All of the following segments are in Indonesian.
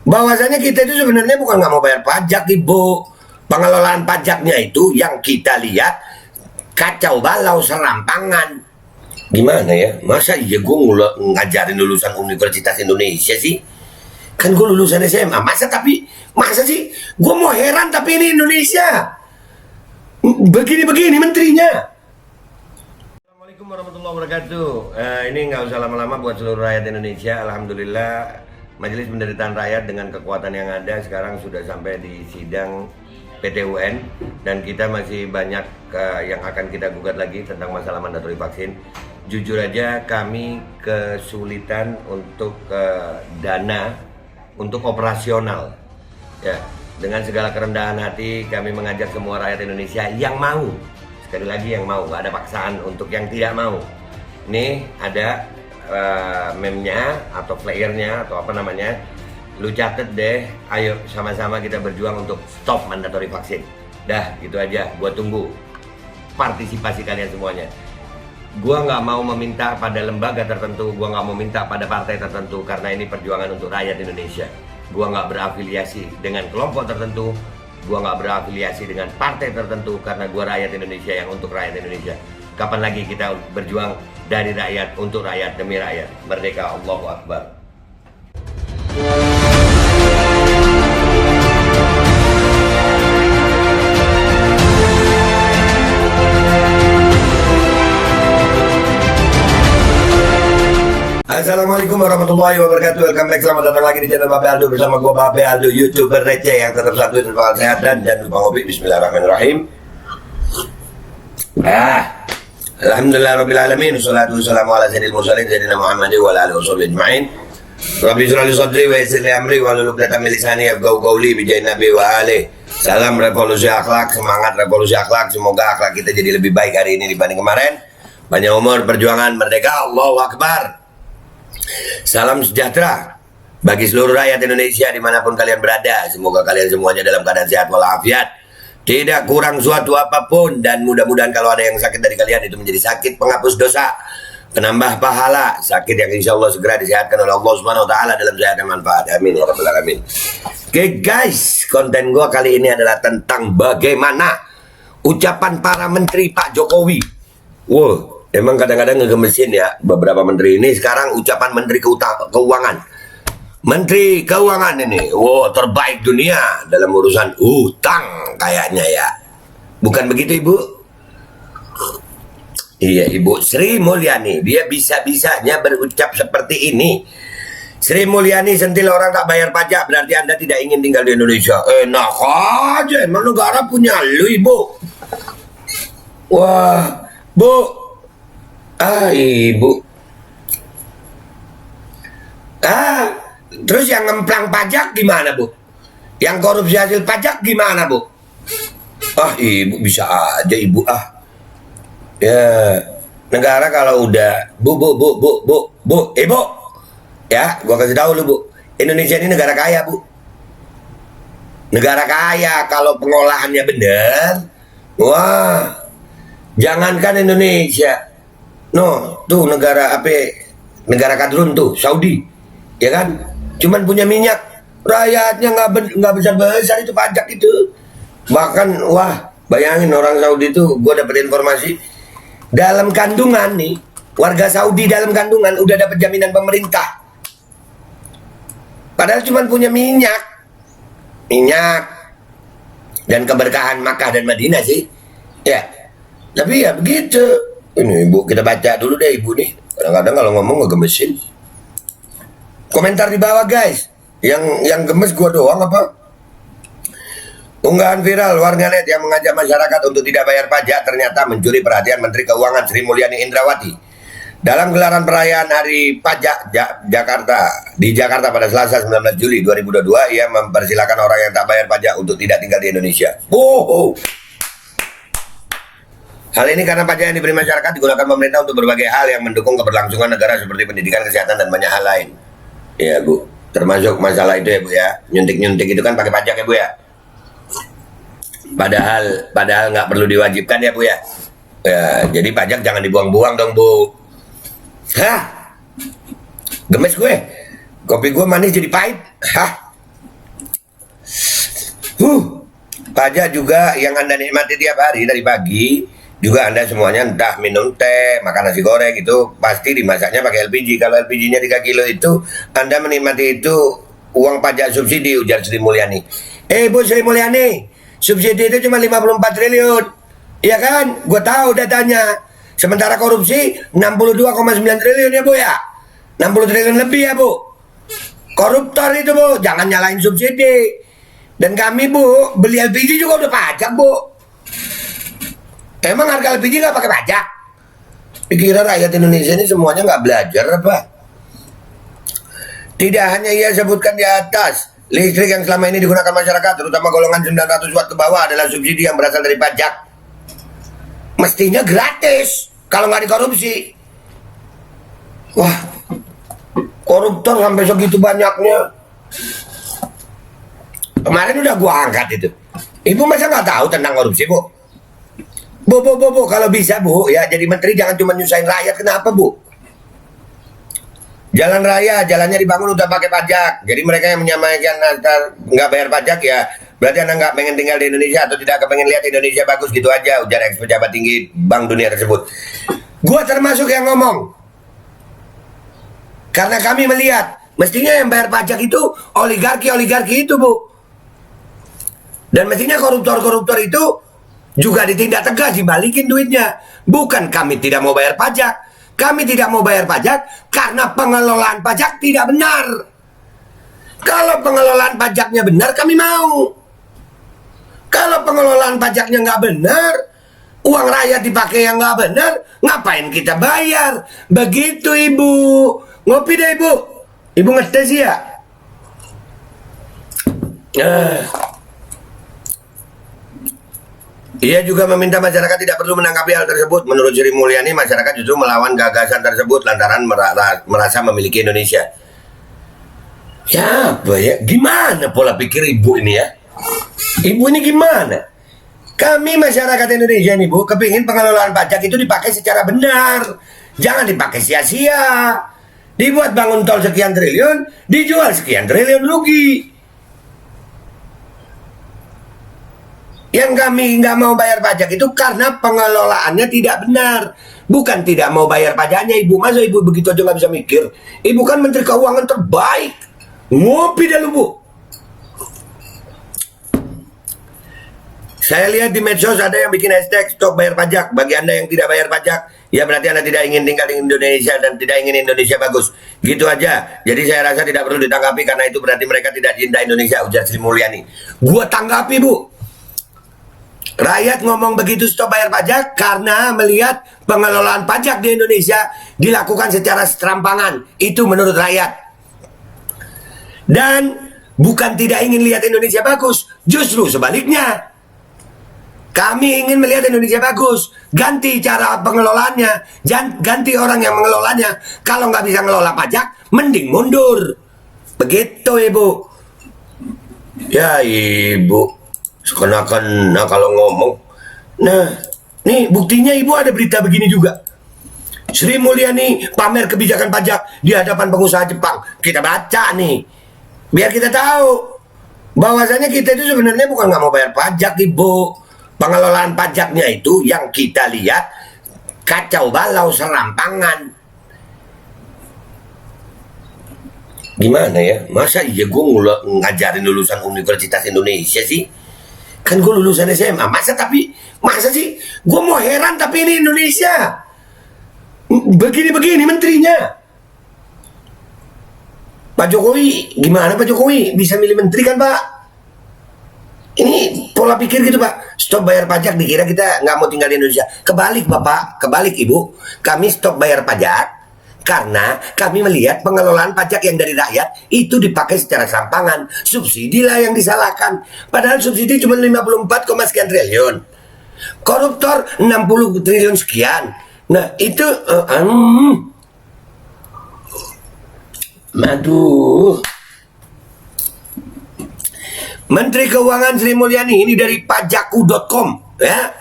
Bahwasanya kita itu sebenarnya bukan nggak mau bayar pajak, Ibu. Pengelolaan pajaknya itu yang kita lihat kacau balau serampangan. Gimana ya? Masa iya gue ngajarin lulusan Universitas Indonesia sih? Kan gue lulusan SMA. Masa sih? Gue mau heran tapi ini Indonesia. Begini-begini menterinya. Assalamualaikum warahmatullahi wabarakatuh. Ini nggak usah lama-lama buat seluruh rakyat Indonesia. Alhamdulillah Majelis Penderitaan Rakyat dengan kekuatan yang ada sekarang sudah sampai di sidang PT UN, dan kita masih banyak yang akan kita gugat lagi tentang masalah mandatori vaksin. Jujur aja kami kesulitan untuk dana untuk operasional. Ya, dengan segala kerendahan hati kami mengajak semua rakyat Indonesia yang mau, sekali lagi yang mau, gak ada paksaan untuk yang tidak mau. Nih ada meme-nya atau flyernya atau apa namanya, lu catet deh, ayo sama-sama kita berjuang untuk stop mandatori vaksin. Dah gitu aja, gua tunggu partisipasi kalian semuanya. Gua nggak mau meminta pada lembaga tertentu, gua nggak mau minta pada partai tertentu, karena ini perjuangan untuk rakyat Indonesia. Gua nggak berafiliasi dengan kelompok tertentu, gua nggak berafiliasi dengan partai tertentu, karena gua rakyat Indonesia yang untuk rakyat Indonesia. Kapan lagi kita berjuang dari rakyat untuk rakyat demi rakyat? Merdeka, Allahu Akbar. Assalamualaikum warahmatullahi wabarakatuh. Welcome back, selamat datang lagi di channel Babe Aldo bersama gue Babe Aldo, YouTuber receh yang tetap satu dan sehat, dan jangan lupa ngopi. Bismillahirrahmanirrahim. Alhamdulillah Rabbil Alamin. Wassalatu wassalamu ala sayyidil mursalin sayyidina Muhammadin wa ala alihi washabihi ajma'in. Rabbi shrah li sadri wa yassir li amri wahlul 'uqdatam min lisani yafqahu qawli bi jahi nabi wa alihi. Salam revolusi akhlak, semangat revolusi akhlak. Semoga akhlak kita jadi lebih baik hari ini dibanding kemarin. Panjang umur, perjuangan, merdeka, Allahu Akbar. Salam sejahtera bagi seluruh rakyat Indonesia dimanapun kalian berada. Semoga kalian semuanya dalam keadaan sehat walafiat, tidak kurang suatu apapun, dan mudah-mudahan kalau ada yang sakit dari kalian itu menjadi sakit penghapus dosa, penambah pahala, sakit yang insya Allah segera disehatkan oleh Allah Subhanahu Wa Taala dalam sehat dan manfaat. Amin ya rabbal alamin. Oke guys, konten gua kali ini adalah tentang bagaimana ucapan para menteri Pak Jokowi. Wow, emang kadang-kadang ngegemesin ya beberapa menteri ini. Sekarang ucapan Menteri Keuangan, Menteri Keuangan ini, wow, terbaik dunia dalam urusan utang kayaknya ya. Bukan begitu Ibu? Iya Ibu Sri Mulyani, dia bisa-bisanya berucap seperti ini. Sri Mulyani, sentil orang tak bayar pajak berarti Anda tidak ingin tinggal di Indonesia. Enak aja, emang negara punya lu Ibu. Wah, Bu. Ibu. Terus yang ngemplang pajak gimana Bu? Yang korupsi hasil pajak gimana Bu? Ibu bisa aja Ibu Ya, negara kalau udah Ibu. Ya, gua kasih tahu lu Bu. Indonesia ini negara kaya Bu. Negara kaya kalau pengolahannya bener. Wah, jangankan Indonesia. No, tuh negara negara kadrun tuh, Saudi, ya kan? Cuman punya minyak, rakyatnya nggak besar itu pajak itu. Bahkan, wah, bayangin orang Saudi itu, gue dapet informasi dalam kandungan nih, warga Saudi dalam kandungan udah dapet jaminan pemerintah. Padahal cuman punya minyak dan keberkahan Makkah dan Madinah sih, ya. Tapi ya begitu. Ini Ibu, kita baca dulu deh Ibu nih. Kadang-kadang kalau ngomong ngegemesin. Komentar di bawah guys. Yang gemes gua doang apa? Unggahan viral warganet yang mengajak masyarakat untuk tidak bayar pajak ternyata mencuri perhatian Menteri Keuangan Sri Mulyani Indrawati. Dalam gelaran perayaan Hari Pajak di Jakarta pada Selasa 19 Juli 2022, ia mempersilahkan orang yang tak bayar pajak untuk tidak tinggal di Indonesia. Hal ini karena pajak yang diberi masyarakat digunakan pemerintah untuk berbagai hal yang mendukung keberlangsungan negara seperti pendidikan, kesehatan, dan banyak hal lain. Ya Bu, termasuk masalah itu ya Bu ya. Nyuntik-nyuntik itu kan pakai pajak ya Bu ya. Padahal nggak perlu diwajibkan ya Bu ya. Ya, jadi pajak jangan dibuang-buang dong Bu. Gemes gue. Kopi gue manis jadi pahit. Pajak juga yang Anda nikmati tiap hari dari pagi, juga Anda semuanya entah minum teh, makan nasi goreng itu pasti dimasaknya pakai LPG. Kalau LPG-nya 3 kilo itu, Anda menikmati itu uang pajak subsidi, ujar Sri Mulyani. Bu Sri Mulyani, subsidi itu cuma 54 triliun. Iya kan? Gue tahu datanya. Sementara korupsi 62,9 triliun ya Bu ya. 60 triliun lebih ya Bu. Koruptor itu Bu, jangan nyalain subsidi. Dan kami Bu, beli LPG juga udah pajak Bu. Emang harga LPG nggak pakai pajak? Dikira rakyat Indonesia ini semuanya nggak belajar apa? Tidak hanya ia sebutkan di atas, listrik yang selama ini digunakan masyarakat, terutama golongan 900 watt ke bawah adalah subsidi yang berasal dari pajak. Mestinya gratis kalau nggak dikorupsi. Wah, koruptor sampai segitu banyaknya. Kemarin udah gua angkat itu. Ibu masa nggak tahu tentang korupsi, Bu? Bu, kalau bisa Bu, ya jadi menteri jangan cuma nyusahin rakyat. Kenapa Bu? Jalan raya, jalannya dibangun udah pakai pajak. Jadi mereka yang menyamakan nggak bayar pajak ya, berarti Anda nggak pengen tinggal di Indonesia atau tidak pengen lihat Indonesia bagus gitu aja, ujar ex pejabat tinggi Bank Dunia tersebut. Gua termasuk yang ngomong. Karena kami melihat, mestinya yang bayar pajak itu oligarki itu Bu. Dan mestinya koruptor-koruptor itu juga ditindak tegas, dibalikin duitnya. Bukan kami tidak mau bayar pajak. Kami tidak mau bayar pajak karena pengelolaan pajak tidak benar. Kalau pengelolaan pajaknya benar, kami mau. Kalau pengelolaan pajaknya nggak benar, uang rakyat dipakai yang nggak benar, ngapain kita bayar? Begitu Ibu. Ngopi deh Ibu. Ibu ngetes ya? Ia juga meminta masyarakat tidak perlu menanggapi hal tersebut. Menurut Sri Mulyani, masyarakat justru melawan gagasan tersebut lantaran merasa memiliki Indonesia. Ya apa ya? Gimana pola pikir Ibu ini ya? Ibu ini gimana? Kami masyarakat Indonesia nih Bu, kepingin pengelolaan pajak itu dipakai secara benar. Jangan dipakai sia-sia. Dibuat bangun tol sekian triliun, dijual sekian triliun rugi. Yang kami nggak mau bayar pajak itu karena pengelolaannya tidak benar. Bukan tidak mau bayar pajaknya Ibu. Masa Ibu begitu aja nggak bisa mikir? Ibu kan Menteri Keuangan terbaik. Ngopi dah lu Bu. Saya lihat di medsos ada yang bikin hashtag stop bayar pajak. Bagi Anda yang tidak bayar pajak, ya berarti Anda tidak ingin tinggal di Indonesia dan tidak ingin Indonesia bagus. Gitu aja. Jadi saya rasa tidak perlu ditanggapi karena itu berarti mereka tidak cinta Indonesia, ujar Sri Mulyani. Gua tanggapi Bu. Rakyat ngomong begitu stop bayar pajak karena melihat pengelolaan pajak di Indonesia dilakukan secara serampangan. Itu menurut rakyat. Dan bukan tidak ingin lihat Indonesia bagus, justru sebaliknya. Kami ingin melihat Indonesia bagus. Ganti cara pengelolaannya, ganti orang yang mengelolanya. Kalau nggak bisa ngelola pajak, mending mundur. Begitu Ibu. Ya Ibu, seakan-akan kalau ngomong. Nah, nih buktinya Ibu ada berita begini juga. Sri Mulyani pamer kebijakan pajak di hadapan pengusaha Jepang. Kita baca nih, biar kita tahu bahwasanya kita itu sebenarnya bukan nggak mau bayar pajak Ibu. Pengelolaan pajaknya itu yang kita lihat kacau balau serampangan. Gimana ya? Masa iya gue ngajarin lulusan Universitas Indonesia sih? Kan gue lulusan SMA. Masa sih? Gue mau heran tapi ini Indonesia. Begini-begini menterinya. Pak Jokowi, gimana Pak Jokowi? Bisa milih menteri kan Pak? Ini pola pikir gitu Pak. Stop bayar pajak dikira kita nggak mau tinggal di Indonesia. Kebalik Bapak, kebalik Ibu. Kami stop bayar pajak karena kami melihat pengelolaan pajak yang dari rakyat itu dipakai secara serampangan. Subsidi lah yang disalahkan. Padahal subsidi cuma 54, sekian triliun. Koruptor 60 triliun sekian. Nah itu aduh. Menteri Keuangan Sri Mulyani ini dari pajaku.com ya.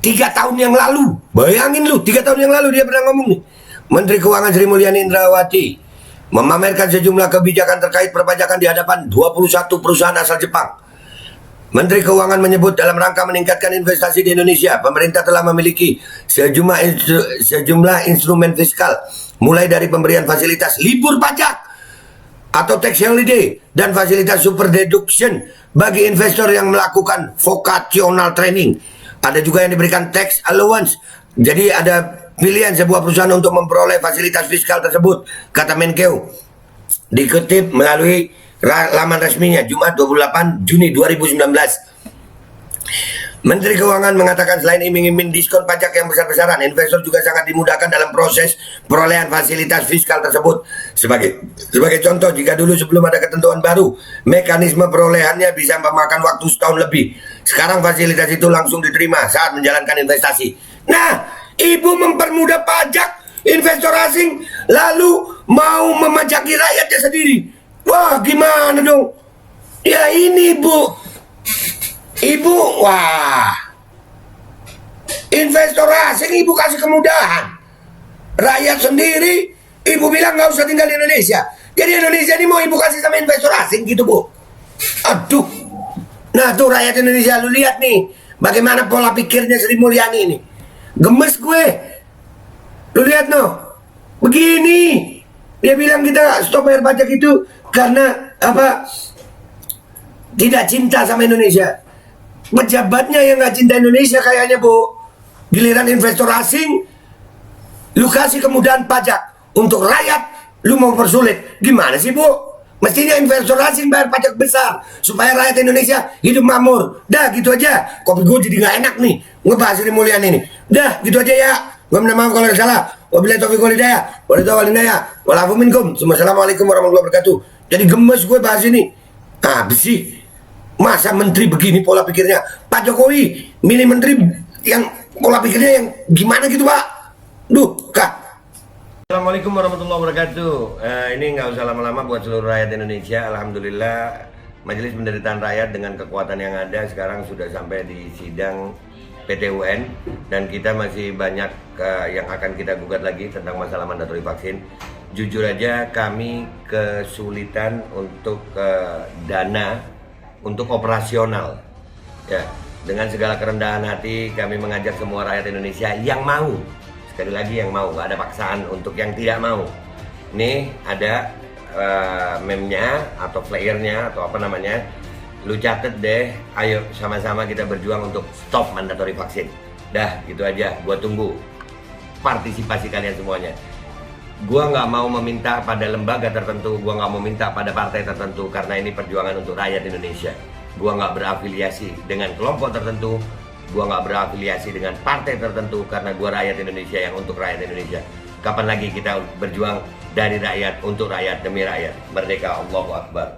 3 tahun yang lalu, bayangin lu, 3 tahun yang lalu dia pernah ngomong nih. Menteri Keuangan Sri Mulyani Indrawati memamerkan sejumlah kebijakan terkait perpajakan di hadapan 21 perusahaan asal Jepang. Menteri Keuangan menyebut dalam rangka meningkatkan investasi di Indonesia, pemerintah telah memiliki sejumlah instrumen fiskal, mulai dari pemberian fasilitas libur pajak atau tax holiday dan fasilitas super deduction bagi investor yang melakukan vocational training. Ada juga yang diberikan tax allowance. Jadi ada pilihan sebuah perusahaan untuk memperoleh fasilitas fiskal tersebut, kata Menkeu. Dikutip melalui laman resminya Jumat 28 Juni 2019. Menteri Keuangan mengatakan selain iming-iming diskon pajak yang besar-besaran, investor juga sangat dimudahkan dalam proses perolehan fasilitas fiskal tersebut. Sebagai contoh, jika dulu sebelum ada ketentuan baru, mekanisme perolehannya bisa memakan waktu setahun lebih. Sekarang fasilitas itu langsung diterima saat menjalankan investasi. Nah, Ibu mempermudah pajak investor asing, lalu mau memajaki rakyatnya sendiri. Wah, gimana dong? Ya ini, Ibu, wah, investor asing Ibu kasih kemudahan, rakyat sendiri Ibu bilang nggak usah tinggal di Indonesia. Jadi Indonesia ini mau Ibu kasih sama investor asing gitu, Bu. Aduh. Nah tuh rakyat Indonesia, lu lihat nih bagaimana pola pikirnya Sri Mulyani ini. Gemes gue. Lu lihat noh, begini. Dia bilang kita stop bayar pajak itu karena apa? Tidak cinta sama Indonesia. Pejabatnya yang nggak cinta Indonesia kayaknya, Bu. Giliran investor asing, lu kasih kemudahan pajak untuk rakyat, lu mau persulit. Gimana sih, Bu? Mestinya investor asing bayar pajak besar supaya rakyat Indonesia hidup makmur. Dah gitu aja. Kopi gue jadi nggak enak nih ngebahas Sri Mulyani ini. Dah gitu aja ya. Gue minta maaf kalau ada salah. Wabillahi taufiq wal hidayah. Walafu minkum. Assalamualaikum warahmatullahi wabarakatuh. Jadi gemes gue bahas ini. Habis sih. Masa menteri begini pola pikirnya? Pak Jokowi milih menteri yang pola pikirnya yang gimana gitu, Pak? Duh, Kak. Assalamualaikum warahmatullahi wabarakatuh. Ini nggak usah lama-lama buat seluruh rakyat Indonesia. Alhamdulillah Majelis Penderitaan Rakyat dengan kekuatan yang ada sekarang sudah sampai di sidang PT UN, dan kita masih banyak yang akan kita gugat lagi tentang masalah mandatori vaksin. Jujur aja kami kesulitan untuk dana untuk operasional. Ya, dengan segala kerendahan hati kami mengajak semua rakyat Indonesia yang mau, sekali lagi yang mau, nggak ada paksaan untuk yang tidak mau. Nih ada meme-nya atau flyernya atau apa namanya, lu catet deh, ayo sama-sama kita berjuang untuk stop mandatori vaksin. Dah gitu aja, gua tunggu partisipasi kalian semuanya. Gua nggak mau meminta pada lembaga tertentu, gua nggak mau minta pada partai tertentu, karena ini perjuangan untuk rakyat Indonesia. Gua nggak berafiliasi dengan kelompok tertentu, gua nggak berafiliasi dengan partai tertentu, karena gua rakyat Indonesia yang untuk rakyat Indonesia. Kapan lagi kita berjuang dari rakyat untuk rakyat demi rakyat? Merdeka, Allahu Akbar.